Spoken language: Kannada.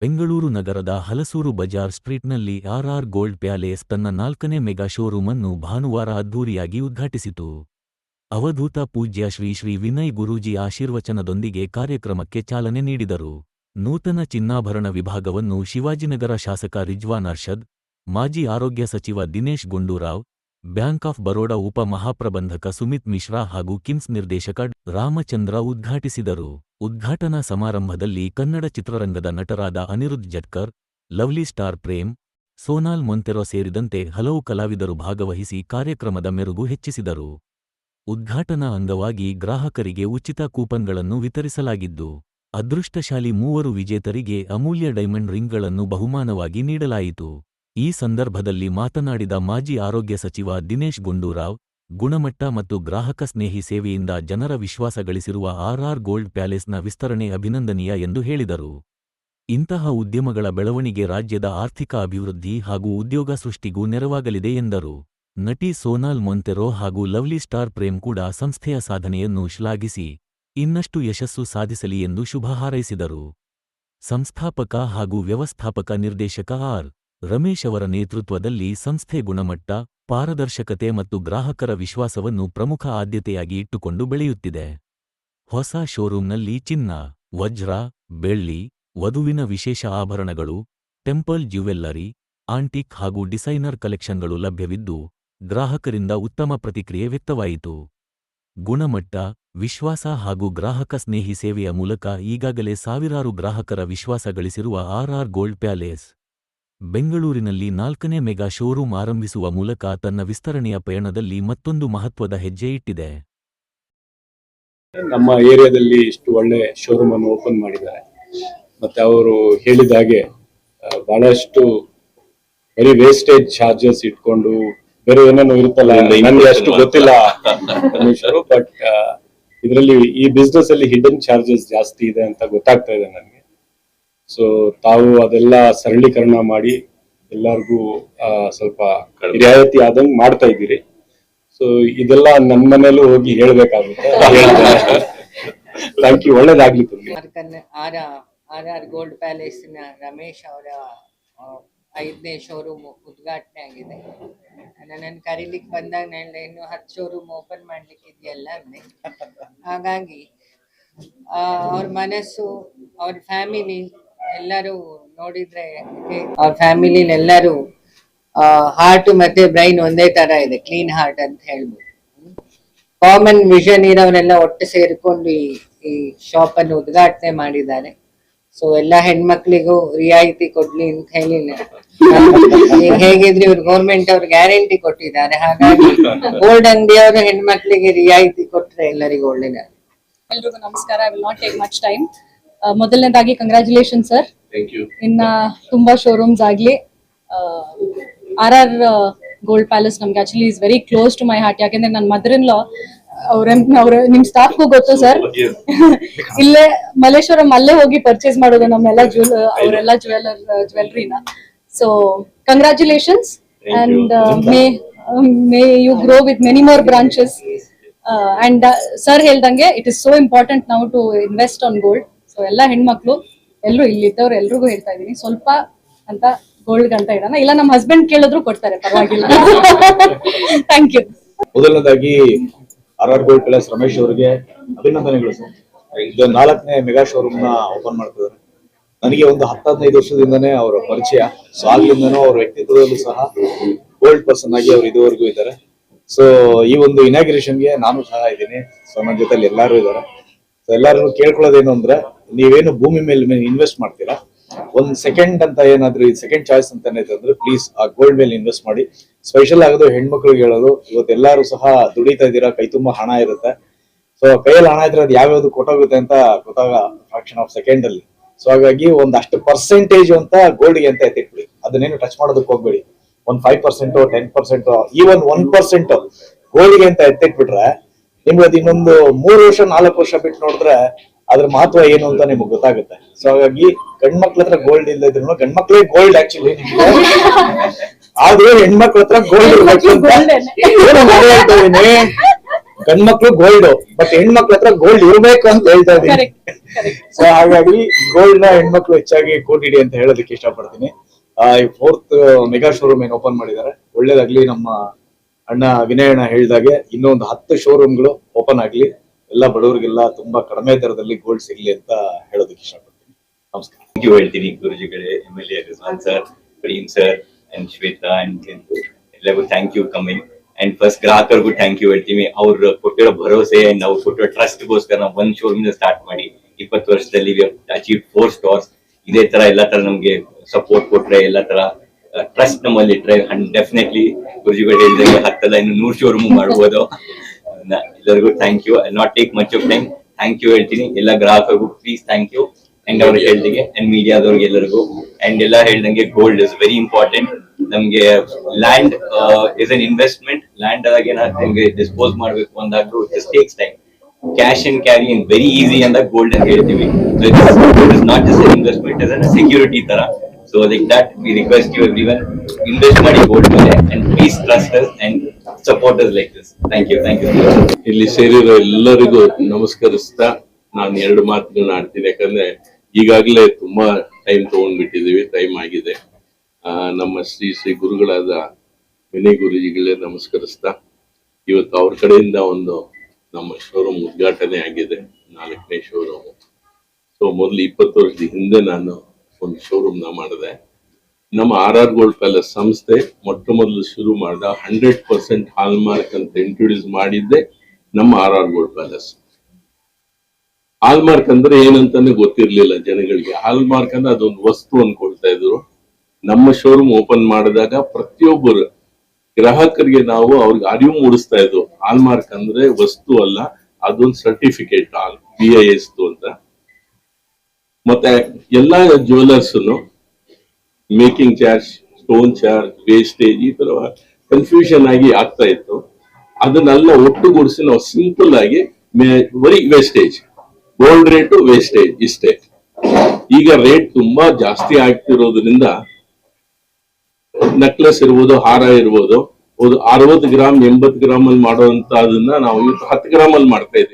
ಬೆಂಗಳೂರು ನಗರದ ಹಲಸೂರು ಬಜಾರ್ ಸ್ಟ್ರೀಟ್ನಲ್ಲಿ ಆರ್ ಗೋಲ್ಡ್ ಪ್ಯಾಲೇಸ್ ತನ್ನ 4ನೇ ಮೆಗಾ ಶೋರೂಮ್ ಅನ್ನು ಭಾನುವಾರ ಅದ್ಧೂರಿಯಾಗಿ ಉದ್ಘಾಟಿಸಿತು. ಅವಧೂತ ಪೂಜ್ಯ ಶ್ರೀ ಶ್ರೀ ವಿನಯ್ ಗುರೂಜಿ ಆಶೀರ್ವಚನದೊಂದಿಗೆ ಕಾರ್ಯಕ್ರಮಕ್ಕೆ ಚಾಲನೆ ನೀಡಿದರು. ನೂತನ ಚಿನ್ನಾಭರಣ ವಿಭಾಗವನ್ನು ಶಿವಾಜಿನಗರ ಶಾಸಕ ರಿಜ್ವಾನ್ ಅರ್ಷದ್, ಮಾಜಿ ಆರೋಗ್ಯ ಸಚಿವ ದಿನೇಶ್ ಗುಂಡೂರಾವ್, ಬ್ಯಾಂಕ್ ಆಫ್ ಬರೋಡಾ ಉಪ ಮಹಾಪ್ರಬಂಧಕ ಸುಮಿತ್ ಮಿಶ್ರಾ ಹಾಗೂ ಕಿಮ್ಸ್ ನಿರ್ದೇಶಕ ರಾಮಚಂದ್ರ ಉದ್ಘಾಟಿಸಿದರು. ಉದ್ಘಾಟನಾ ಸಮಾರಂಭದಲ್ಲಿ ಕನ್ನಡ ಚಿತ್ರರಂಗದ ನಟರಾದ ಅನಿರುದ್ಧ್ ಜಟ್ಕರ್, ಲವ್ಲಿ ಸ್ಟಾರ್ ಪ್ರೇಮ್, ಸೋನಾಲ್ ಮೊಂತೆರೊ ಸೇರಿದಂತೆ ಹಲವು ಕಲಾವಿದರು ಭಾಗವಹಿಸಿ ಕಾರ್ಯಕ್ರಮದ ಮೆರುಗು ಹೆಚ್ಚಿಸಿದರು. ಉದ್ಘಾಟನಾ ಅಂಗವಾಗಿ ಗ್ರಾಹಕರಿಗೆ ಉಚಿತ ಕೂಪನ್ಗಳನ್ನು ವಿತರಿಸಲಾಗಿದ್ದು, ಅದೃಷ್ಟಶಾಲಿ 3 ವಿಜೇತರಿಗೆ ಅಮೂಲ್ಯ ಡೈಮಂಡ್ ರಿಂಗ್ಗಳನ್ನು ಬಹುಮಾನವಾಗಿ ನೀಡಲಾಯಿತು. ಈ ಸಂದರ್ಭದಲ್ಲಿ ಮಾತನಾಡಿದ ಮಾಜಿ ಆರೋಗ್ಯ ಸಚಿವ ದಿನೇಶ್ ಗುಂಡೂರಾವ್, ಗುಣಮಟ್ಟ ಮತ್ತು ಗ್ರಾಹಕ ಸ್ನೇಹಿ ಸೇವೆಯಿಂದ ಜನರ ವಿಶ್ವಾಸ ಗಳಿಸಿರುವ ಆರ್ ಗೋಲ್ಡ್ ಪ್ಯಾಲೇಸ್ನ ವಿಸ್ತರಣೆ ಅಭಿನಂದನೀಯ ಎಂದು ಹೇಳಿದರು. ಇಂತಹ ಉದ್ಯಮಗಳ ಬೆಳವಣಿಗೆ ರಾಜ್ಯದ ಆರ್ಥಿಕ ಅಭಿವೃದ್ಧಿ ಹಾಗೂ ಉದ್ಯೋಗ ಸೃಷ್ಟಿಗೂ ನೆರವಾಗಲಿದೆ ಎಂದರು. ನಟಿ ಸೋನಾಲ್ ಮೊಂತೆರೊ ಹಾಗೂ ಲವ್ಲಿ ಸ್ಟಾರ್ ಪ್ರೇಮ್ ಕೂಡ ಸಂಸ್ಥೆಯ ಸಾಧನೆಯನ್ನು ಶ್ಲಾಘಿಸಿ, ಇನ್ನಷ್ಟು ಯಶಸ್ಸು ಸಾಧಿಸಲಿ ಎಂದು ಶುಭ ಹಾರೈಸಿದರು. ಸಂಸ್ಥಾಪಕ ಹಾಗೂ ವ್ಯವಸ್ಥಾಪಕ ನಿರ್ದೇಶಕ ಆರ್. ರಮೇಶ್ ಅವರ ನೇತೃತ್ವದಲ್ಲಿ ಸಂಸ್ಥೆ ಗುಣಮಟ್ಟ, ಪಾರದರ್ಶಕತೆ ಮತ್ತು ಗ್ರಾಹಕರ ವಿಶ್ವಾಸವನ್ನು ಪ್ರಮುಖ ಆದ್ಯತೆಯಾಗಿ ಇಟ್ಟುಕೊಂಡು ಬೆಳೆಯುತ್ತಿದೆ. ಹೊಸ ಶೋರೂಂನಲ್ಲಿ ಚಿನ್ನ, ವಜ್ರ, ಬೆಳ್ಳಿ, ವಧುವಿನ ವಿಶೇಷ ಆಭರಣಗಳು, ಟೆಂಪಲ್ ಜ್ಯುವೆಲ್ಲರಿ, ಆಂಟಿಕ್ ಹಾಗೂ ಡಿಸೈನರ್ ಕಲೆಕ್ಷನ್ಗಳು ಲಭ್ಯವಿದ್ದು, ಗ್ರಾಹಕರಿಂದ ಉತ್ತಮ ಪ್ರತಿಕ್ರಿಯೆ ವ್ಯಕ್ತವಾಯಿತು. ಗುಣಮಟ್ಟ, ವಿಶ್ವಾಸ ಹಾಗೂ ಗ್ರಾಹಕ ಸ್ನೇಹಿ ಸೇವೆಯ ಮೂಲಕ ಈಗಾಗಲೇ ಸಾವಿರಾರು ಗ್ರಾಹಕರ ವಿಶ್ವಾಸ ಗಳಿಸಿರುವ ಆರ್ ಗೋಲ್ಡ್ ಪ್ಯಾಲೇಸ್, ಬೆಂಗಳೂರಿನಲ್ಲಿ 4ನೇ ಮೆಗಾ ಶೋರೂಮ್ ಆರಂಭಿಸುವ ಮೂಲಕ ತನ್ನ ವಿಸ್ತರಣೆಯ ಪಯಣದಲ್ಲಿ ಮತ್ತೊಂದು ಮಹತ್ವದ ಹೆಜ್ಜೆ ಇಟ್ಟಿದೆ. ನಮ್ಮ ಏರಿಯಾದಲ್ಲಿ ಇಷ್ಟು ಒಳ್ಳೆ ಶೋರೂಮ್ ಅನ್ನು ಓಪನ್ ಮಾಡಿದ್ದಾರೆ. ಮತ್ತೆ ಅವರು ಹೇಳಿದ ಹಾಗೆ ಬಹಳಷ್ಟು ವೆರಿ ವೇಸ್ಟೇಜ್ ಚಾರ್ಜಸ್ ಇಟ್ಕೊಂಡು ಬೇರೆ ಏನೇನೋ ಇರುತ್ತಲ್ಲ, ನನಗೆ ಅಷ್ಟು ಗೊತ್ತಿಲ್ಲ ಬಟ್ ಇದರಲ್ಲಿ ಈ ಬಿಸ್ನೆಸ್ ಅಲ್ಲಿ ಹಿಡನ್ ಚಾರ್ಜಸ್ ಜಾಸ್ತಿ ಇದೆ ಅಂತ ಗೊತ್ತಾಗ್ತಾ ಇದೆ ನನಗೆ. ಸೊ ತಾವು ಅದೆಲ್ಲ ಸರಳೀಕರಣ ಮಾಡಿ ಎಲ್ಲರಿಗೂ ಸ್ವಲ್ಪ ರಿಯಾಯಿತಿ ಆದಂಗೆ ಮಾಡ್ತಾ ಇದ್ದೀರಿ. ಸೊ ಇದೆಲ್ಲ ನನ್ನ ಮನೇಲೂ ಹೋಗಿ ಹೇಳ್ಬೇಕಾಗುತ್ತೆ. ಥ್ಯಾಂಕ್ ಯು, ಒಳ್ಳೇದಾಗ್ಲಿ. ಆರ್ ಗೋಲ್ಡ್ ಪ್ಯಾಲೇಸ್ ನ ರಮೇಶ್ ಅವರ 5ನೇ ಶೋರೂಮ್ ಉದ್ಘಾಟನೆ ಆಗಿದೆ. ನನ್ನನ್ನು ಕರೀಲಿಕ್ಕೆ ಬಂದಾಗ ನಾನು ಇನ್ನು 10 ಶೋರೂಮ್ ಓಪನ್ ಮಾಡ್ಲಿಕ್ಕೆ ಇದೆಯಲ್ಲ ಅಂದೆ. ಹಾಗಾಗಿ ಅವ್ರ ಮನಸ್ಸು, ಅವ್ರ ಫ್ಯಾಮಿಲಿ ಎಲ್ಲರೂ ನೋಡಿದ್ರೆ ಅವ್ರ ಫ್ಯಾಮಿಲಿ ಎಲ್ಲರೂ ಹಾರ್ಟ್ ಮತ್ತೆ ಬ್ರೈನ್ ಒಂದೇ ತರ ಇದೆ, ಕ್ಲೀನ್ ಹಾರ್ಟ್ ಅಂತ ಹೇಳ್ಬೋದು. ಕಾಮನ್ ವಿಷನ್ ಇರೋರೆಲ್ಲ ಒಟ್ಟು ಸೇರಿಕೊಂಡು ಈ ಶಾಪ್ ಅನ್ನು ಉದ್ಘಾಟನೆ ಮಾಡಿದ್ದಾರೆ. ಸೊ ಎಲ್ಲಾ ಹೆಣ್ಮಕ್ಳಿಗೂ ರಿಯಾಯಿತಿ ಕೊಡ್ಲಿ ಅಂತ ಹೇಳಿ ಹೇಗಿದ್ರೆ ಇವ್ರು ಗೌರ್ಮೆಂಟ್ ಅವ್ರು ಗ್ಯಾರಂಟಿ ಕೊಟ್ಟಿದ್ದಾರೆ. ಹಾಗಾಗಿ ಗೋಲ್ಡ್ ಅಂಗಡಿಯವರು ಹೆಣ್ಮಕ್ಳಿಗೆ ರಿಯಾಯಿತಿ ಕೊಟ್ರೆ ಎಲ್ಲರಿಗೂ ಒಳ್ಳೇದು. ಎಲ್ರಿಗೂ ನಮಸ್ಕಾರ. I will not take much time. ಮೊದಲನೇದಾಗಿ ಕಂಗ್ರಾಚುಲೇಷನ್ ಸರ್. ಇನ್ನ ತುಂಬಾ ಶೋರೂಮ್ಸ್ ಆಗ್ಲಿ. ಆರ್ ಗೋಲ್ಡ್ ಪ್ಯಾಲೇಸ್ ನಮ್ಗೆ actually is very close to my heart. ಯಾಕೆಂದ್ರೆ ನನ್ನ ಮದರ್ ಇನ್ ಲಾ ಅವ್ರ ನಿಮ್ ಸ್ಟಾಫ್ಗೂ ಗೊತ್ತು ಸರ್. ಇಲ್ಲೇ ಮಲ್ಲೇಶ್ವರಂ ಅಲ್ಲೇ ಹೋಗಿ ಪರ್ಚೇಸ್ ಮಾಡೋದು ನಮ್ಮೆಲ್ಲ ಅವರೆಲ್ಲ ಜ್ಯುವೆಲ್ರಿನ. So congratulations and may you grow with many more branches. And sir ಹೇಳ್ದಂಗೆ it is so important now to invest on gold. So ಎಲ್ಲ ಹೆಣ್ಮಕ್ಳು ಎಲ್ಲರೂ ಇಲ್ಲಿದ್ದವ್ರು ಎಲ್ರಿಗೂ ಹೇಳ್ತಾ ಇದೀನಿ, ಸ್ವಲ್ಪ ಅಂತ ಗೋಲ್ಡ್ ಅಂತ ಇಡೋಣ. ಇಲ್ಲ ನಮ್ಮ ಹಸ್ಬೆಂಡ್ ಕೇಳಿದ್ರು ಕೊಡ್ತಾರೆ, ಪರವಾಗಿಲ್ಲ. Thank you. ಮೊದಲನೇದಾಗಿ ಆರ್ ಗೋಲ್ಡ್ ಪ್ಯಾಲೇಸ್ ರಮೇಶ್ ಅವರಿಗೆ ಅಭಿನಂದನೆಗಳು ಸರ್. ಇದು 4ನೇ ಮೆಗಾ ಶೋರೂಮ್ ನ ಓಪನ್ ಮಾಡ್ತಿದ್ದಾರೆ. ನನಗೆ ಒಂದು 10-15 ವರ್ಷದಿಂದನೇ ಅವರ ಪರಿಚಯ. ಸೊ ಆಗ್ಲಿಂದನೂ ಅವ್ರ ವ್ಯಕ್ತಿತ್ವದಲ್ಲೂ ಸಹ ಗೋಲ್ಡ್ ಪರ್ಸನ್ ಆಗಿ ಅವ್ರು ಇದುವರೆಗೂ ಇದ್ದಾರೆ. ಸೊ ಈ ಒಂದು ಇನಾಗ್ರೇಷನ್ಗೆ ನಾನು ಸಹ ಇದ್ದೀನಿ. ಸೊ ನನ್ನ ಜೊತೆಲಿ ಎಲ್ಲರೂ ಇದ್ದಾರೆ. ಸೊ ಎಲ್ಲರೂ ಕೇಳ್ಕೊಳ್ಳೋದೇನು ಅಂದ್ರೆ, ನೀವೇನು ಭೂಮಿ ಮೇಲೆ ಇನ್ವೆಸ್ಟ್ ಮಾಡ್ತೀರಾ, ಒಂದ್ ಸೆಕೆಂಡ್ ಅಂತ ಏನಾದ್ರು ಸೆಕೆಂಡ್ ಚಾಯ್ಸ್ ಅಂತ ಅಂದ್ರೆ ಪ್ಲೀಸ್ ಆ ಗೋಲ್ಡ್ ಮೇಲೆ ಇನ್ವೆಸ್ಟ್ ಮಾಡಿ. ಸ್ಪೆಷಲ್ ಆಗೋದು ಹೆಣ್ಮಕ್ಳಿಗೆ ಹೇಳೋದು, ಇವತ್ತೆಲ್ಲರೂ ಸಹ ದುಡಿತಾ ಇದ್ದೀರಾ, ಕೈ ತುಂಬಾ ಹಣ ಇರುತ್ತೆ. ಸೊ ಕೈಯಲ್ಲಿ ಹಣ ಇದ್ರೆ ಅದು ಯಾವ್ಯಾವ್ದು ಕೊಟ್ಟೋಗುತ್ತೆ ಅಂತ ಗೊತ್ತಾಗ ಫ್ರಾಕ್ಷನ್ ಆಫ್ ಸೆಕೆಂಡ್ ಅಲ್ಲಿ. ಸೊ ಹಾಗಾಗಿ ಒಂದಷ್ಟು ಪರ್ಸೆಂಟೇಜ್ ಅಂತ ಗೋಲ್ಡ್ಗೆ ಅಂತ ಎತ್ತಿಟ್ಬಿಡಿ. ಅದನ್ನೇನು ಟಚ್ ಮಾಡೋದಕ್ಕೆ ಹೋಗ್ಬೇಡಿ. ಒಂದ್ 5%, 10%, ಈವನ್ 1% ಗೋಲ್ಡ್ಗೆ ಅಂತ ಎತ್ತಿಟ್ಬಿಟ್ರೆ ನಿಮ್ಗೆ ಅದು ಇನ್ನೊಂದು 3 ವರ್ಷ 4 ವರ್ಷ ಬಿಟ್ಟು ನೋಡಿದ್ರೆ ಅದ್ರ ಮಹತ್ವ ಏನು ಅಂತ ನಿಮ್ಗೆ ಗೊತ್ತಾಗುತ್ತೆ. ಸೊ ಹಾಗಾಗಿ ಗಂಡ್ಮಕ್ಳ ಹತ್ರ ಗೋಲ್ಡ್ ಇಲ್ಲದಿದ್ರು, ಗಂಡ್ಮಕ್ಳೇ ಗೋಲ್ಡ್ ಆಕ್ಚುಲಿ ನಿಮ್ಗೆ, ಆದ್ರೆ ಹೆಣ್ಮಕ್ಳ ಹತ್ರ ಗೋಲ್ಡ್ ಇರ್ಬೇಕು ಅಂತ ಹೇಳ್ತಾ ಇದೀನಿ. ಗಂಡ್ಮಕ್ಳು ಗೋಲ್ಡ್, ಬಟ್ ಹೆಣ್ಮಕ್ಳ ಹತ್ರ ಗೋಲ್ಡ್ ಇರ್ಬೇಕು ಅಂತ ಹೇಳ್ತಾ ಇದೀನಿ. ಸೊ ಹಾಗಾಗಿ ಗೋಲ್ಡ್ ನ ಹೆಣ್ಮಕ್ಳು ಹೆಚ್ಚಾಗಿ ಕೂಡಿಡಿ ಅಂತ ಹೇಳೋದಕ್ಕೆ ಇಷ್ಟಪಡ್ತೀನಿ. ಈ 4th ಮೆಗಾ ಶೋರೂಮ್ ಏನ್ ಓಪನ್ ಮಾಡಿದ್ದಾರೆ, ಒಳ್ಳೇದಾಗ್ಲಿ. ನಮ್ಮ ಅಣ್ಣ ವಿನಯ್ ಅಣ್ಣ ಹೇಳ್ದಾಗೆ ಇನ್ನೊಂದು 10 ಶೋರೂಮ್ಗಳು ಓಪನ್ ಆಗ್ಲಿ, ಎಲ್ಲ ಬಡವರಿಗೆಲ್ಲ ತುಂಬಾ ಕಡಿಮೆ ದರದಲ್ಲಿ ಗೋಲ್ಡ್ ಸಿಗ್ಲಿ ಅಂತ ಹೇಳೋದಕ್ಕೆ ಇಷ್ಟಪಡ್ತೀನಿ. ನಮಸ್ಕಾರ. ಥ್ಯಾಂಕ್ ಯು ಹೇಳ್ತೀನಿ ಗುರುಜಿಗಳೇ, MLA Rizwan sir, Prem sir and Shweta and ಎಲ್ಲರಿಗೂ thank you coming. And first ಗ್ರಾಹಕರಿಗೂ ಥ್ಯಾಂಕ್ ಯು ಹೇಳ್ತೀವಿ. ಅವ್ರು ಕೊಟ್ಟಿರೋ ಭರವಸೆ ಅಂಡ್ ಅವ್ರು ಕೊಟ್ಟಿರೋ ಟ್ರಸ್ಟ್ಗೋಸ್ಕರ ನಾವು 1 ಶೋರೂಮ್ ಸ್ಟಾರ್ಟ್ ಮಾಡಿ 20 ವರ್ಷದಲ್ಲಿ ಅಚೀವ್ 4 ಸ್ಟೋರ್ಸ್. ಇದೇ ತರ ಎಲ್ಲಾ ತರ ನಮ್ಗೆ ಸಪೋರ್ಟ್ ಕೊಟ್ರೆ, ಎಲ್ಲಾ ತರ ಟ್ರಸ್ಟ್ ನಮ್ಮಲ್ಲಿ ಇಟ್ರೆ ಡೆಫಿನೆಟ್ಲಿ ಗುರುಜಿಗಳು ಹೇಳಿದಂಗೆ 10 ಇನ್ನು 100 ಶೋರೂಮ್ ಮಾಡಬಹುದು. ಎಲ್ಲರಿಗೂ thank you. I not take much of time. Thank you ಹೇಳ್ತೀನಿ ಎಲ್ಲ ಗ್ರಾಹಕರಿಗೂ, ಪ್ಲೀಸ್ ಥ್ಯಾಂಕ್ ಯು. ಅಂಡ್ ಅವ್ರಿಗೆ ಹೇಳ್ದಂಗೆ ಅಂಡ್ ಮೀಡಿಯಾದವ್ರಿಗೆ ಎಲ್ಲರಿಗೂ ಅಂಡ್ ಎಲ್ಲ ಹೇಳ್ದಂಗೆ ಗೋಲ್ಡ್ ಇಸ್ ವೆರಿ ಇಂಪಾರ್ಟೆಂಟ್. ನಮ್ಗೆ land is an investment. Land ಆದಾಗ ನಮ್ಗೆ ಡಿಸ್ಪೋಸ್ ಮಾಡ್ಬೇಕು ಅಂದಾಗ it takes time. Cash and carry in very easy ಅಂದಾಗ ಗೋಲ್ಡ್ ಅಂತ ಹೇಳ್ತೀವಿ. So it is not just investment, is an security ತರ. So like that we request you everyone, invest ಮಾಡಿ ಗೋಲ್ಡ್ ಮೇಲೆ and please trust us and support us like this. Thank you. Thank you. ಇಲ್ಲಿ ಸೇರಿರೋ ಎಲ್ಲರಿಗೂ ನಮಸ್ಕರಿಸ್ತಾ ನಾನು 2 ಮಾತುಗಳನ್ನ ಆಡ್ತೀನಿ. ಯಾಕಂದ್ರೆ ಈಗಾಗಲೇ ತುಂಬಾ ಟೈಮ್ ತಗೊಂಡ್ಬಿಟ್ಟಿದೀವಿ, ಟೈಮ್ ಆಗಿದೆ. ನಮ್ಮ ಶ್ರೀ ಗುರುಗಳಾದ ವಿನಯ್ ಗುರುಜಿಗಳೇ ನಮಸ್ಕರಿಸ್ತಾ, ಇವತ್ತು ಅವ್ರ ಕಡೆಯಿಂದ ಒಂದು ನಮ್ಮ ಶೋರೂಮ್ ಉದ್ಘಾಟನೆ ಆಗಿದೆ, 4ನೇ ಶೋರೂಮ್. ಸೊ ಮೊದಲು 20 ವರ್ಷದ ಹಿಂದೆ ನಾನು ಒಂದು ಶೋರೂಮ್ ನ ಮಾಡಿದೆ. ನಮ್ಮ RR ಗೋಲ್ಡ್ ಪ್ಯಾಲೇಸ್ ಸಂಸ್ಥೆ ಮೊಟ್ಟ ಮೊದಲು ಶುರು ಮಾಡಿದ 100% ಹಾಲ್ಮಾರ್ಕ್ ಅಂತ ಇಂಟ್ರೊಡ್ಯೂಸ್ ಮಾಡಿದ್ದೆ ನಮ್ಮ RR ಗೋಲ್ಡ್ ಪ್ಯಾಲೇಸ್. ಹಾಲ್ಮಾರ್ಕ್ ಅಂದ್ರೆ ಏನಂತಾನೆ ಗೊತ್ತಿರ್ಲಿಲ್ಲ ಜನಗಳಿಗೆ. ಹಾಲ್ಮಾರ್ಕ್ ಅಂದ್ರೆ ಅದೊಂದು ವಸ್ತು ಅನ್ಕೊಳ್ತಾ ಇದ್ರು. ನಮ್ಮ ಶೋರೂಮ್ ಓಪನ್ ಮಾಡಿದಾಗ ಪ್ರತಿಯೊಬ್ಬರು ಗ್ರಾಹಕರಿಗೆ ನಾವು ಅವ್ರಿಗೆ ಅರಿವು ಮೂಡಿಸ್ತಾ ಇದ್ವು, ಹಾಲ್ಮಾರ್ಕ್ ಅಂದ್ರೆ ವಸ್ತು ಅಲ್ಲ, ಅದೊಂದು ಸರ್ಟಿಫಿಕೇಟ್ BIS ಅಂತ. ಮತ್ತೆ ಎಲ್ಲಾ jewellers making charge, stone charge, wastage ಈ ತರ ಕನ್ಫ್ಯೂಷನ್ ಆಗಿ ಆಗ್ತಾ ಇತ್ತು. ಅದನ್ನೆಲ್ಲ ಒಟ್ಟುಗೂಡಿಸಿ ನಾವು ಸಿಂಪಲ್ ಆಗಿ ಬರೀ ವೇಸ್ಟೇಜ್, ಗೋಲ್ಡ್ ರೇಟು ವೇಸ್ಟೇಜ್ ಇಷ್ಟೇ. ಈಗ ರೇಟ್ ತುಂಬಾ ಜಾಸ್ತಿ ಆಗ್ತಿರೋದ್ರಿಂದ ನೆಕ್ಲೆಸ್ ಇರ್ಬೋದು, ಹಾರ ಇರ್ಬೋದು, 60 ಗ್ರಾಮ್ 80 ಗ್ರಾಮ್ ಅಲ್ಲಿ ಮಾಡುವಂತ ಅದನ್ನ ನಾವು 10 ಗ್ರಾಮ್ ಅಲ್ಲಿ ಮಾಡ್ತಾ ಇದ್ದೀವಿ.